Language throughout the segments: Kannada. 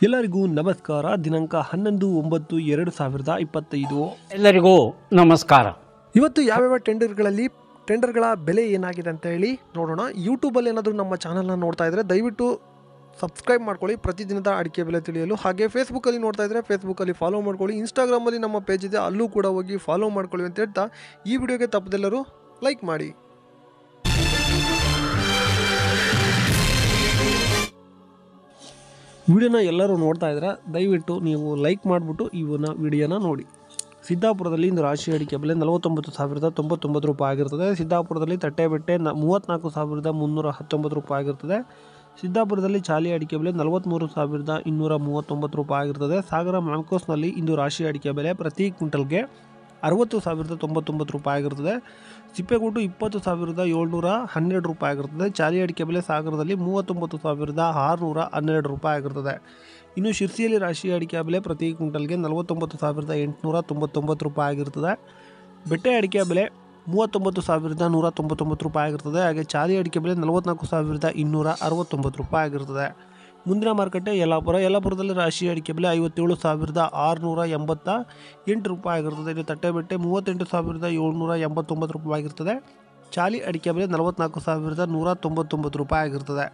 ಎಲ್ಲರಿಗೂ ನಮಸ್ಕಾರ. ದಿನಾಂಕ 11/9/2025. ಎಲ್ಲರಿಗೂ ನಮಸ್ಕಾರ. ಇವತ್ತು ಯಾವ್ಯಾವ ಟೆಂಡರ್ಗಳ ಬೆಲೆ ಏನಾಗಿದೆ ಅಂತ ಹೇಳಿ ನೋಡೋಣ. ಯೂಟ್ಯೂಬಲ್ಲಿ ಏನಾದರೂ ನಮ್ಮ ಚಾನಲ್ನ ನೋಡ್ತಾ ಇದ್ದರೆ ದಯವಿಟ್ಟು ಸಬ್ಸ್ಕ್ರೈಬ್ ಮಾಡ್ಕೊಳ್ಳಿ ಪ್ರತಿದಿನದ ಅಡಿಕೆ ಬೆಲೆ ತಿಳಿಯಲು. ಹಾಗೆ ಫೇಸ್ಬುಕ್ಕಲ್ಲಿ ನೋಡ್ತಾ ಇದ್ದರೆ ಫೇಸ್ಬುಕ್ಕಲ್ಲಿ ಫಾಲೋ ಮಾಡ್ಕೊಳ್ಳಿ. ಇನ್ಸ್ಟಾಗ್ರಾಮಲ್ಲಿ ನಮ್ಮ ಪೇಜ್ ಇದೆ, ಅಲ್ಲೂ ಕೂಡ ಹೋಗಿ ಫಾಲೋ ಮಾಡ್ಕೊಳ್ಳಿ ಅಂತ ಹೇಳ್ತಾ ಈ ವಿಡಿಯೋಗೆ ತಪ್ಪದೆಲ್ಲರೂ ಲೈಕ್ ಮಾಡಿ. ವಿಡಿಯೋನ ಎಲ್ಲರೂ ನೋಡ್ತಾ ಇದ್ರೆ ದಯವಿಟ್ಟು ನೀವು ಲೈಕ್ ಮಾಡಿಬಿಟ್ಟು ಇವನ್ನ ವಿಡಿಯೋನ ನೋಡಿ. ಸಿದ್ದಾಪುರದಲ್ಲಿ ಇಂದು ರಾಶಿ ಅಡಿಕೆ ಬೆಲೆ 49,099 ರೂಪಾಯಿ ಆಗಿರ್ತದೆ. ಸಿದ್ದಾಪುರದಲ್ಲಿ ತಟ್ಟೆಬೆಟ್ಟೆ 34,319 ರೂಪಾಯಿ ಆಗಿರ್ತದೆ. ಸಿದ್ದಾಪುರದಲ್ಲಿ ಚಾಲಿ ಅಡಿಕೆ ಬೆಲೆ 43,239 ರೂಪಾಯಿ ಆಗಿರ್ತದೆ. ಸಾಗರ ಮ್ಯಾಂಕೋಸ್ನಲ್ಲಿ ಇಂದು ರಾಶಿ ಅಡಿಕೆ ಬೆಲೆ ಪ್ರತಿ ಕ್ವಿಂಟಲ್ಗೆ 60,099 ರೂಪಾಯಿ ಆಗಿರ್ತದೆ. ಸಿಪ್ಪೆಗೂಟು 20,712 ರೂಪಾಯಿ ಆಗಿರ್ತದೆ. ಚಾಲಿ ಅಡಿಕೆ ಬೆಲೆ ಸಾಗರದಲ್ಲಿ 39,612 ರೂಪಾಯಿ ಆಗಿರ್ತದೆ. ಇನ್ನು ಶಿರ್ಸಿಯಲ್ಲಿ ರಾಶಿ ಅಡಿಕೆ ಬೆಲೆ ಪ್ರತಿ ಕ್ವಿಂಟಲ್ಗೆ 49,899 ರೂಪಾಯಿ ಆಗಿರ್ತದೆ. ಬೆಟ್ಟೆ ಅಡಿಕೆ ಬೆಲೆ 39,199 ರೂಪಾಯಿ ಆಗಿರ್ತದೆ. ಹಾಗೆ ಚಾಲಿ ಅಡಿಕೆ ಬೆಲೆ 44,269 ರೂಪಾಯಿ ಆಗಿರ್ತದೆ. ಮುಂದಿನ ಮಾರುಕಟ್ಟೆ ಯಲ್ಲಾಪುರದಲ್ಲಿ ರಾಶಿ ಅಡಿಕೆ ಬೆಲೆ 57,688 ರೂಪಾಯಿ ಆಗಿರ್ತದೆ. ಇನ್ನು ತಟ್ಟೆಬೆಟ್ಟೆ 38,789 ರೂಪಾಯಿ ಆಗಿರ್ತದೆ. ಚಾಲಿ ಅಡಿಕೆ ಬೆಲೆ 44,199 ರೂಪಾಯಿ ಆಗಿರ್ತದೆ.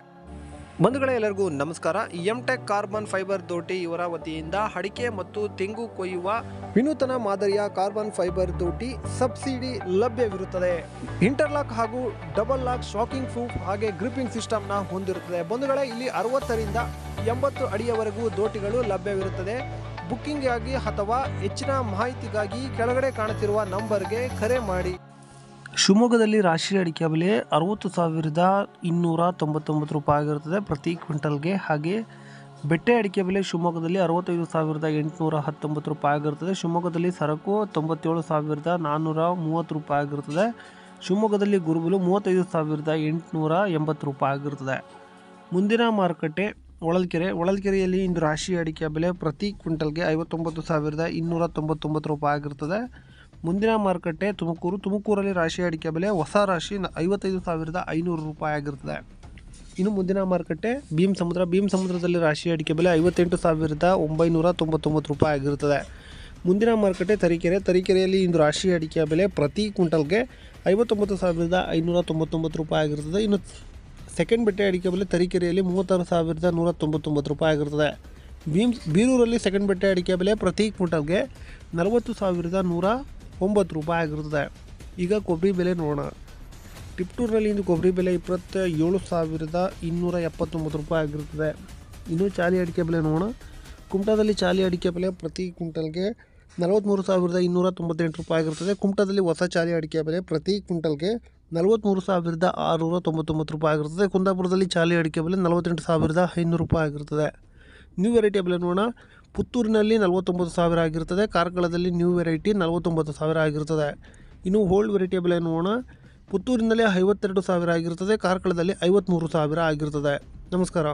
ಬಂಧುಗಳೇ, ಎಲ್ಲರಿಗೂ ನಮಸ್ಕಾರ. ಎಂಟೆಕ್ ಕಾರ್ಬನ್ ಫೈಬರ್ ದೋಟಿ ಇವರ ವತಿಯಿಂದ ಅಡಿಕೆ ಮತ್ತು ತೆಂಗು ಕೊಯ್ಯುವ ವಿನೂತನ ಮಾದರಿಯ ಕಾರ್ಬನ್ ಫೈಬರ್ ದೋಟಿ ಸಬ್ಸಿಡಿ ಲಭ್ಯವಿರುತ್ತದೆ. ಇಂಟರ್ಲಾಕ್ ಹಾಗೂ ಡಬಲ್ ಲಾಕ್ ಶಾಕಿಂಗ್ ಪ್ರೂಫ್ ಹಾಗೆ ಗ್ರಿಪ್ಪಿಂಗ್ ಸಿಸ್ಟಮ್ನ ಹೊಂದಿರುತ್ತದೆ. ಬಂಧುಗಳೇ, ಇಲ್ಲಿ 60ರಿಂದ 80 ಅಡಿಯವರೆಗೂ ದೋಟಿಗಳು ಲಭ್ಯವಿರುತ್ತದೆ. ಬುಕ್ಕಿಂಗ್ಗಾಗಿ ಅಥವಾ ಹೆಚ್ಚಿನ ಮಾಹಿತಿಗಾಗಿ ಕೆಳಗಡೆ ಕಾಣುತ್ತಿರುವ ನಂಬರ್ಗೆ ಕರೆ ಮಾಡಿ. ಶಿವಮೊಗ್ಗದಲ್ಲಿ ರಾಶಿ ಅಡಿಕೆ ಬೆಲೆ 60,299 ರೂಪಾಯಿ ಆಗಿರ್ತದೆ ಪ್ರತಿ ಕ್ವಿಂಟಲ್ಗೆ. ಹಾಗೆ ಬೆಟ್ಟೆ ಅಡಿಕೆ ಬೆಲೆ ಶಿವಮೊಗ್ಗದಲ್ಲಿ 65,819 ರೂಪಾಯಿ ಆಗಿರ್ತದೆ. ಶಿವಮೊಗ್ಗದಲ್ಲಿ ಸರಕು 97,430 ರೂಪಾಯಿ ಆಗಿರ್ತದೆ. ಶಿವಮೊಗ್ಗದಲ್ಲಿ ಗುರುಬಲು 35,880 ರೂಪಾಯಿ ಆಗಿರ್ತದೆ. ಮುಂದಿನ ಮಾರುಕಟ್ಟೆ ಹೊಳಲ್ಕೆರೆಯಲ್ಲಿ ಇಂದು ರಾಶಿ ಅಡಿಕೆ ಬೆಲೆ ಪ್ರತಿ ಕ್ವಿಂಟಲ್ಗೆ 59,299 ರೂಪಾಯಿ ಆಗಿರ್ತದೆ. ಮುಂದಿನ ಮಾರುಕಟ್ಟೆ ತುಮಕೂರಲ್ಲಿ ರಾಶಿ ಅಡಿಕೆ ಬೆಲೆ ಹೊಸ ರಾಶಿ 55,500 ರೂಪಾಯಿ ಆಗಿರ್ತದೆ. ಇನ್ನು ಮುಂದಿನ ಮಾರುಕಟ್ಟೆ ಭೀಮಸಮುದ್ರದಲ್ಲಿ ರಾಶಿ ಅಡಿಕೆ ಬೆಲೆ 58,999 ರೂಪಾಯಿ ಆಗಿರ್ತದೆ. ಮುಂದಿನ ಮಾರುಕಟ್ಟೆ ತರೀಕೆರೆಯಲ್ಲಿ ಇಂದು ರಾಶಿ ಅಡಿಕೆ ಬೆಲೆ ಪ್ರತಿ ಕ್ವಿಂಟಲ್ಗೆ 59,599 ರೂಪಾಯಿ ಆಗಿರ್ತದೆ. ಇನ್ನು ಸೆಕೆಂಡ್ ಬೆಟ್ಟೆ ಅಡಿಕೆ ಬೆಲೆ ತರೀಕೆರೆಯಲ್ಲಿ 36,199 ರೂಪಾಯಿ ಆಗಿರ್ತದೆ. ಬೀರೂರಲ್ಲಿ ಸೆಕೆಂಡ್ ಬೆಟ್ಟೆ ಅಡಿಕೆ ಬೆಲೆ ಪ್ರತಿ ಕ್ವಿಂಟಲ್ಗೆ 40,109 ರೂಪಾಯಿ ಆಗಿರ್ತದೆ. ಈಗ ಕೊಬ್ಬರಿ ಬೆಲೆ ನೋಡೋಣ. ಟಿಪ್ಟೂರಿನಲ್ಲಿ ಇಂದು ಕೊಬ್ಬರಿ ಬೆಲೆ 27,279 ರೂಪಾಯಿ ಆಗಿರ್ತದೆ. ಇನ್ನು ಚಾಲಿ ಅಡಿಕೆ ಬೆಲೆ ನೋಡೋಣ. ಕುಮಟಾದಲ್ಲಿ ಚಾಲಿ ಅಡಿಕೆ ಬೆಲೆ ಪ್ರತಿ ಕ್ವಿಂಟಲ್ಗೆ 43,298 ರೂಪಾಯಿ ಆಗಿರ್ತದೆ. ಕುಮಟಾದಲ್ಲಿ ಹೊಸ ಚಾಲಿ ಅಡಿಕೆ ಬೆಲೆ ಪ್ರತಿ ಕ್ವಿಂಟಲ್ಗೆ 43,699 ರೂಪಾಯಿ ಆಗಿರ್ತದೆ. ಕುಂದಾಪುರದಲ್ಲಿ ಚಾಲಿ ಅಡಿಕೆ ಬೆಲೆ 48,500 ರೂಪಾಯಿ ಆಗಿರ್ತದೆ. ನ್ಯೂ ವೆರೈಟಿ ಬೆಲೆ ನೋಡೋಣ. ಪುತ್ತೂರಿನಲ್ಲಿ 49,000 ಆಗಿರ್ತದೆ. ಕಾರ್ಕಳದಲ್ಲಿ ನ್ಯೂ ವೆರೈಟಿ 49,000 ಆಗಿರ್ತದೆ. ಇನ್ನು ಓಲ್ಡ್ ವೆರೈಟಿ ಬೆಲೆ ನೋಡೋಣ. ಪುತ್ತೂರಿನಲ್ಲಿ 52,000 ಆಗಿರ್ತದೆ. ಕಾರ್ಕಳದಲ್ಲಿ 53,000 ಆಗಿರ್ತದೆ. ನಮಸ್ಕಾರ.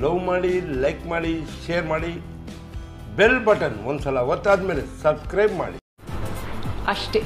ಲವ್ ಮಾಡಿ, ಲೈಕ್ ಮಾಡಿ, ಶೇರ್ ಮಾಡಿ, ಬೆಲ್ ಬಟನ್ ಒಂದ್ಸಲ ಒತ್ತಾದ್ಮೇಲೆ ಸಬ್ಸ್ಕ್ರೈಬ್ ಮಾಡಿ ಅಷ್ಟೇ.